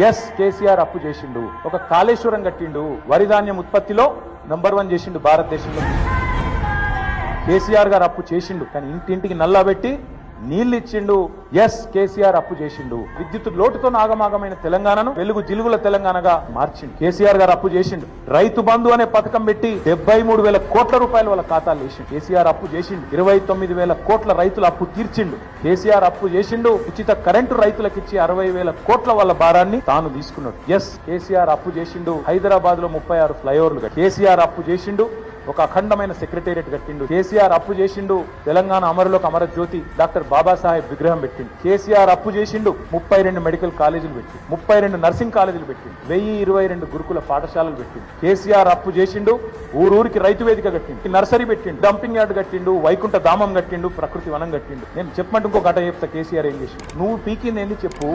Yes KCR అప్పు చేసిండు. ఒక కాళేశ్వరం కట్టిండు. వరి ధాన్యం ఉత్పత్తిలో నంబర్ 1 చేసిండు భారతదేశంలో. కేసీఆర్ గారు అప్పు చేసిండు, కానీ ఇంటింటికి నల్లా పెట్టి నీళ్లు ఇచ్చిండు. ఎస్ కేసీఆర్ అప్పు చేసిండు. విద్యుత్ లోటుతో నాగమాగమైన తెలంగాణను వెలుగు జిలుగుల తెలంగాణగా మార్చిండు. కేసీఆర్ గారు అప్పు చేసిండు. రైతు బంధు అనే పథకం పెట్టి 73,000 కోట్ల రూపాయలు వాళ్ళ ఖాతాలు వేసిండు. కేసీఆర్ అప్పు చేసిండు. 29,000 కోట్ల రైతుల అప్పు తీర్చిండు. కేసీఆర్ అప్పు చేసిండు. ఉచిత కరెంటు రైతులకు ఇచ్చి 60,000 కోట్ల వాళ్ళ భారాన్ని తాను తీసుకున్నాడు. ఎస్ కేసీఆర్ అప్పు చేసిండు. హైదరాబాద్ లో 36 ఫ్లైఓవర్లు. కేసీఆర్ అప్పు చేసిండు. ఒక అఖండమైన సెక్రటేరియట్ కట్టిండు. కేసీఆర్ అప్పు చేసిండు. తెలంగాణ అమరులోకి అమరజ్యోతి డాక్టర్ బాబాసాహెబ్ విగ్రహం పెట్టిండు. కేసీఆర్ అప్పు చేసిండు. 32 మెడికల్ కాలేజీలు పెట్టిండు. 32 నర్సింగ్ కాలేజీలు పెట్టిండు. 1022 గురుకుల పాఠశాలలు పెట్టిండు. కేసీఆర్ అప్పు చేసిండు. ఊరూరికి రైతు వేదిక కట్టిండు. నర్సరీ పెట్టిండు. డంపింగ్ యార్డ్ కట్టిండు. వైకుంఠ ధామం కట్టిండు. ప్రకృతి వనం కట్టిండు. నేను చెప్పమంటే ఇంకో గంట చెప్తా కేసీఆర్ ఏం చేసిండు. నువ్వు పీకింది ఏంది చెప్పు.